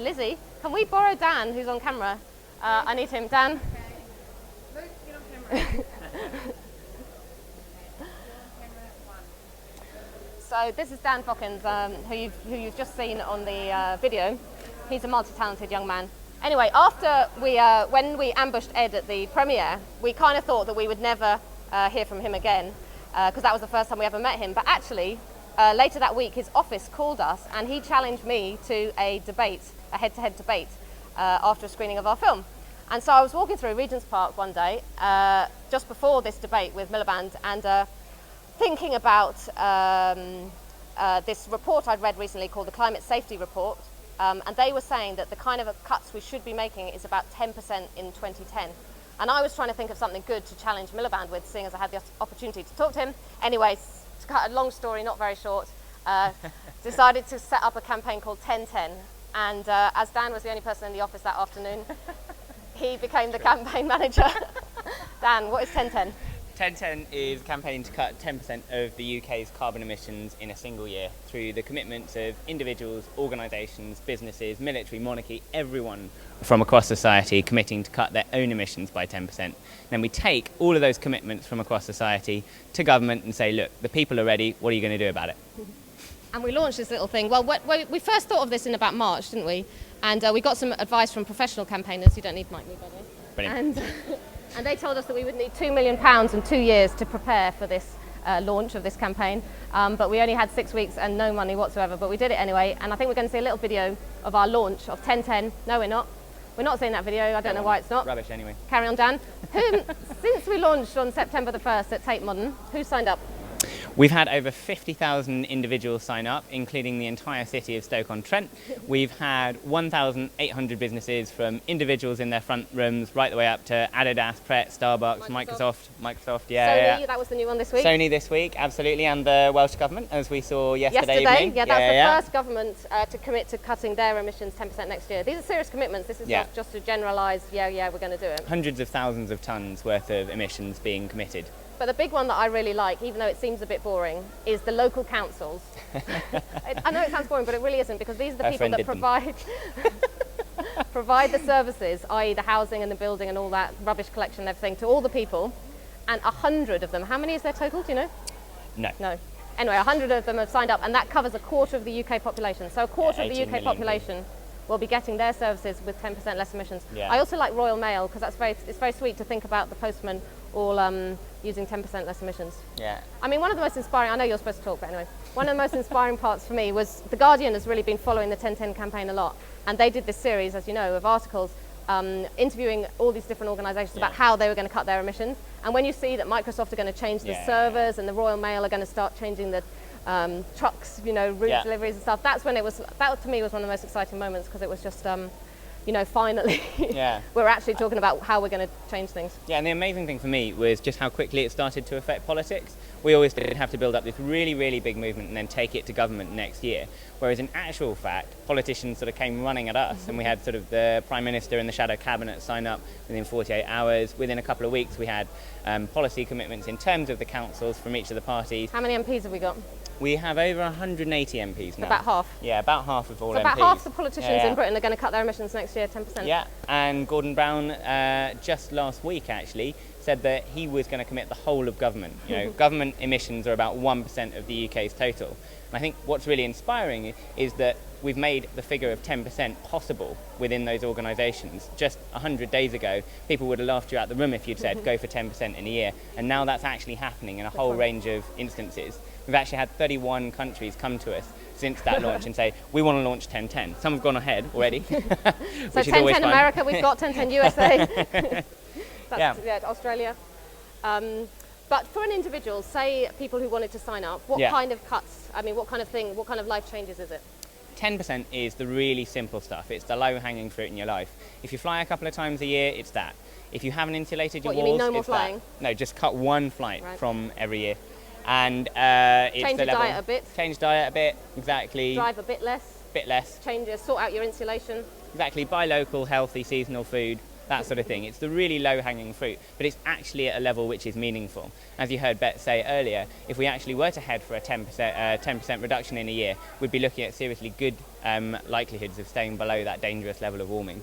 Lizzie, can we borrow Dan, who's on camera? I need him. Dan? Luke, get on camera. So this is Dan Vockins, who you've just seen on the video. He's a multi-talented young man. Anyway, after when we ambushed Ed at the premiere, we kind of thought that we would never hear from him again, because that was the first time we ever met him. But actually, later that week, his office called us and he challenged me to a debate, a head-to-head debate, after a screening of our film. And so I was walking through Regent's Park one day, just before this debate with Miliband, and thinking about this report I'd read recently called the Climate Safety Report, and they were saying that the kind of cuts we should be making is about 10% in 2010. And I was trying to think of something good to challenge Miliband with, seeing as I had the opportunity to talk to him. Anyway, to cut a long story, not very short, decided to set up a campaign called 1010. And as Dan was the only person in the office that afternoon, he became the campaign manager. Dan, what is 1010? 1010 is a campaign to cut 10% of the UK's carbon emissions in a single year through the commitments of individuals, organisations, businesses, military, monarchy, everyone from across society committing to cut their own emissions by 10%. Then we take all of those commitments from across society to government and say, look, the people are ready, what are you going to do about it? And we launched this little thing. Well, we first thought of this in about March, didn't we? And we got some advice from professional campaigners. You don't need Mike, by the way. Brilliant. And they told us that we would need £2 million and 2 years to prepare for this launch of this campaign. But we only had 6 weeks and no money whatsoever, but we did it anyway. And I think we're going to see a little video of our launch of 1010. No, we're not. We're not seeing that video. I don't know why it's not. Rubbish anyway. Carry on, Dan. Since we launched on September the 1st at Tate Modern, who signed up? We've had over 50,000 individuals sign up, including the entire city of Stoke-on-Trent. We've had 1,800 businesses, from individuals in their front rooms right the way up to Adidas, Pret, Starbucks, Microsoft, Sony, that was the new one this week. Sony this week, absolutely, and the Welsh Government, as we saw yesterday evening. Yeah, that's the first government to commit to cutting their emissions 10% next year. These are serious commitments. This is not just a generalised, we're going to do it. Hundreds of thousands of tonnes worth of emissions being committed. But the big one that I really like, even though it seems a bit boring, is the local councils. I know it sounds boring, but it really isn't, because these are the people that provide the services, i.e. the housing and the building and all that rubbish collection and everything, to all the people. And 100 of them, how many is there total, do you know? No. Anyway, 100 of them have signed up, and that covers a quarter of the UK population. So a quarter of the UK population will be getting their services with 10% less emissions. Yeah. I also like Royal Mail, because it's very sweet to think about the postman all using 10% less emissions. Yeah. I mean, one of the most inspiring, I know you're supposed to talk, but anyway, one of the most inspiring parts for me was The Guardian has really been following the 1010 campaign a lot, and they did this series, as you know, of articles interviewing all these different organisations about how they were going to cut their emissions. And when you see that Microsoft are going to change the servers and the Royal Mail are going to start changing the trucks, route deliveries and stuff, that to me was one of the most exciting moments, because it was just finally we're actually talking about how we're going to change things. Yeah, and the amazing thing for me was just how quickly it started to affect politics. We always did have to build up this really, really big movement and then take it to government next year. Whereas in actual fact, politicians sort of came running at us, and we had sort of the Prime Minister and the Shadow Cabinet sign up within 48 hours. Within a couple of weeks, we had policy commitments in terms of the councils from each of the parties. How many MPs have we got? We have over 180 MPs now. About half? Yeah, about half of all so MPs. About half the politicians in Britain are going to cut their emissions next year, 10%. Yeah, and Gordon Brown just last week actually said that he was going to commit the whole of government. Government emissions are about 1% of the UK's total. And I think what's really inspiring is that we've made the figure of 10% possible within those organisations. Just 100 days ago, people would have laughed you out the room if you'd said, go for 10% in a year. And now that's actually happening in a whole range of instances. We've actually had 31 countries come to us since that launch and say, we want to launch 1010. Some have gone ahead already. So 1010 America, we've got 1010 USA. Australia. But for an individual, say people who wanted to sign up, what kind of cuts, what kind of life changes is it? 10% is the really simple stuff. It's the low-hanging fruit in your life. If you fly a couple of times a year, it's that. If you haven't insulated your walls, you mean no more it's flying? That. No, just cut one flight from every year. And it's change the your level. diet a bit. Change diet a bit, exactly. Drive a bit less. Bit less. Sort out your insulation. Exactly, buy local, healthy, seasonal food. that sort of thing. It's the really low-hanging fruit, but it's actually at a level which is meaningful. As you heard Bet say earlier, if we actually were to head for a 10% reduction in a year, we'd be looking at seriously good likelihoods of staying below that dangerous level of warming.